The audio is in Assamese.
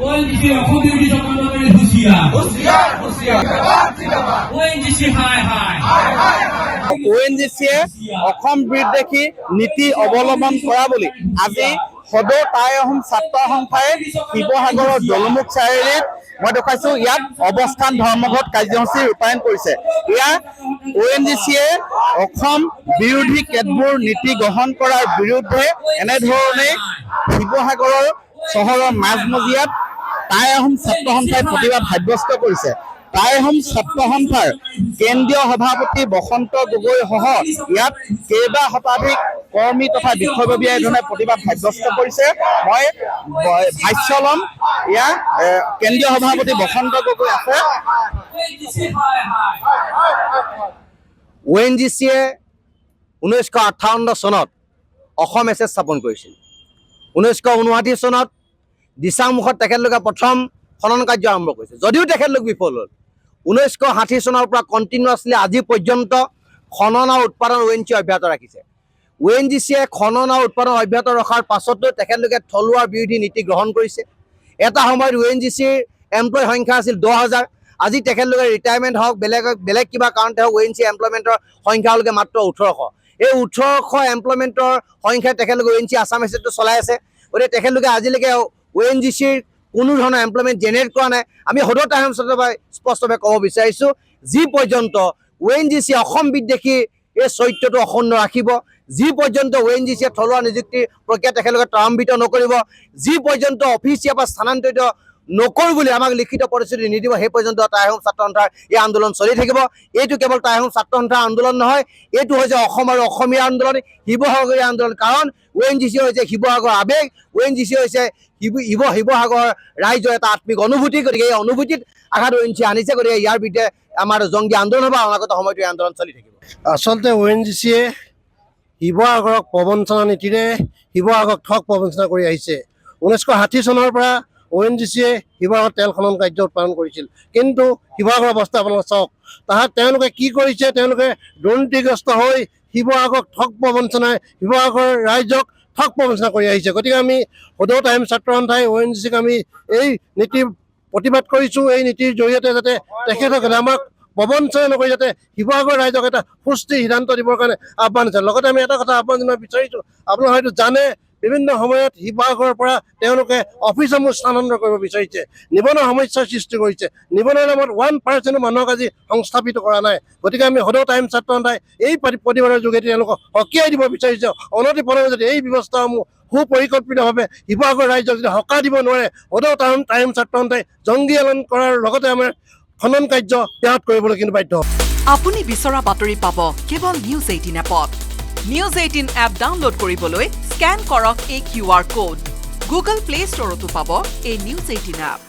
ONGC অসম বিৰোধী চক্ৰান্তকাৰী হুঁচিয়াৰ ONGC হাই ONGCয়ে অসম বিদ্বেষী নীতি অৱলম্বন কৰা বুলি আজি সদৌ টাই আহোম ছাত্ৰ সন্থাই শিৱসাগৰৰ দলমুখ চাৰিআলিত মই দেখাইছো ইয়াত অৱস্থান ধৰ্মঘট কাৰ্যসূচী ৰূপায়ণ কৰিছে। ইয়াত ONGCয়ে অসম বিৰোধী কেতবোৰ নীতি গ্ৰহণ কৰাৰ বিৰুদ্ধে এনেধৰণে শিৱসাগৰৰ চহৰৰ মাজমজিয়াত টাই আহোম ছাত্ৰ সন্থাই প্ৰতিবাদ সাব্যস্ত কৰিছে। টাই আহোম ছাত্ৰ সন্থাৰ কেন্দ্ৰীয় সভাপতি বসন্ত গগৈ সহ ইয়াত কেইবা শতাধিক কৰ্মী তথা বিষয়ববীয়াই এজনে প্ৰতিবাদ সাব্যস্ত কৰিছে। মই ভাষ্য ল'ম। ইয়াত কেন্দ্ৰীয় সভাপতি বসন্ত গগৈ আছে। ONGCয়ে 1958 চনত অসম এছেছ স্থাপন কৰিছিল। 1959 চনত দিচাংমুখত তেখেতলোকে প্ৰথম খনন কাৰ্য আৰম্ভ কৰিছে, যদিও তেখেতলোক বিফল হ'ল। 1960 চনৰ পৰা কণ্টিনিউৱাছলি আজি পৰ্যন্ত খনন আৰু উৎপাদন ONGC অব্যাহত ৰাখিছে। ONGCয়ে খনন আৰু উৎপাদন অব্যাহত ৰখাৰ পাছতো তেখেতলোকে থলুৱা বিৰোধী নীতি গ্ৰহণ কৰিছে। এটা সময়ত ONGCৰ এমপ্লয় সংখ্যা আছিল 10,000। আজি তেখেতলোকে ৰিটায়াৰমেণ্ট হওক বেলেগ কিবা কাৰণতে হওক ONGC এমপ্লয়মেণ্টৰ সংখ্যা হ'লগৈ মাত্ৰ 1800। এই 1800 এমপ্লয়মেণ্টৰ সংখ্যাই তেখেতলোকে ONGC আছাম এছেছটো চলাই আছে। গতিকে তেখেতলোকে আজিলৈকে ONGCৰ কোনো ধৰণৰ এমপ্লয়মেণ্ট জেনেৰেট কৰা নাই। আমি সদৌ টাই আহোম ছাত্ৰসন্থাই স্পষ্টভাৱে ক'ব বিচাৰিছোঁ, যি পৰ্যন্ত ONGC অসম বিদ্বেষী এই চৰিত্ৰটো অক্ষুণ্ণ ৰাখিব, যি পৰ্যন্ত ONGCয়ে থলুৱা নিযুক্তিৰ প্ৰক্ৰিয়া তেখেতলোকে ত্বৰান্বিত নকৰিব, যি পৰ্যন্ত অফিচ ইয়াৰ পৰা স্থানান্তৰিত নকৰোঁ বুলি আমাক লিখিত প্ৰতিশ্ৰুতি নিদিব, সেই পৰ্যন্ত টাই আহোম ছাত্ৰ সন্থাৰ এই আন্দোলন চলি থাকিব। এইটো কেৱল টাই আহোম ছাত্ৰ সন্থাৰ আন্দোলন নহয়, এইটো হৈছে অসম আৰু অসমীয়া আন্দোলন, শিৱসাগৰীয়া আন্দোলন। কাৰণ ONGC হৈছে শিৱসাগৰ আৱেগ, ONGC হৈছে শিৱসাগৰ ৰাইজৰ এটা আত্মিক অনুভূতি। গতিকে এই অনুভূতিত আঘাত ONGC আনিছে। গতিকে ইয়াৰ বিৰুদ্ধে আমাৰ জংগী আন্দোলন হ'ব, অনাগত সময়তো এই আন্দোলন চলি থাকিব। আচলতে ONGCয়ে শিৱসাগৰক প্ৰবঞ্চনা নীতিৰে শিৱসাগৰক ঠগ প্ৰবঞ্চনা কৰি আহিছে। 1960 চনৰ পৰা ONGCয়ে শিৱসাগৰত তেল খনন কাৰ্য উৎপাদন কৰিছিল। কিন্তু শিৱসাগৰৰ অৱস্থা আপোনালোকে চাওক, তেওঁলোকে কি কৰিছে, তেওঁলোকে দুৰ্নীতিগ্ৰস্ত হৈ শিৱসাগৰক ঠগ প্ৰবঞ্চনাই শিৱসাগৰৰ ৰাইজক ঠগ প্ৰবঞ্চনা কৰি আহিছে। গতিকে আমি সদৌ টাই আহোম ছাত্ৰ সন্থাই ONGCক আমি এই নীতিৰ প্ৰতিবাদ কৰিছোঁ। এই নীতিৰ জৰিয়তে যাতে তেখেতসকলে আমাক প্ৰবঞ্চনা নকৰি যাতে শিৱসাগৰ ৰাইজক এটা সুস্থিৰ সিদ্ধান্ত দিবৰ কাৰণে আহ্বান জনাইছে। লগতে আমি এটা কথা আহ্বান জনাব বিচাৰিছোঁ, আপোনালোকে হয়তো জানে বিভিন্ন সময়ত শিৱসাগৰৰ পৰা তেওঁলোকে অফিচসমূহ স্থানান্তৰ কৰিব বিচাৰিছে, নিবনুৱা সমস্যাৰ সৃষ্টি কৰিছে। নিবনুৱাৰ নামত 1% মানুহক আজি সংস্থাপিত কৰা নাই। গতিকে আমি সদৌ টাই আহোম ছাত্ৰ সন্থাই এই প্ৰতিবাদৰ যোগেদি তেওঁলোকক সকীয়াই দিব বিচাৰিছোঁ। অনতিপলমে যদি এই ব্যৱস্থাসমূহ সুপৰিকল্পিতভাৱে শিৱসাগৰ ৰাইজক যদি সকাহ দিব নোৱাৰে, সদৌ টাই আহোম ছাত্ৰ সন্থাই জংগী আন্দোলন কৰাৰ লগতে আমাৰ খনন কাৰ্য ব্যাহত কৰিবলৈ কিন্তু বাধ্য। আপুনি বিচৰা বাতৰি পাব কেৱল নিউজ 18 এপত। নিউজ 18 এপ ডাউনলোড কৰিবলৈ স্কেন কৰক এই QR কোড। গুগল প্লে ষ্টৰতো পাব এই নিউজ 18 এপ।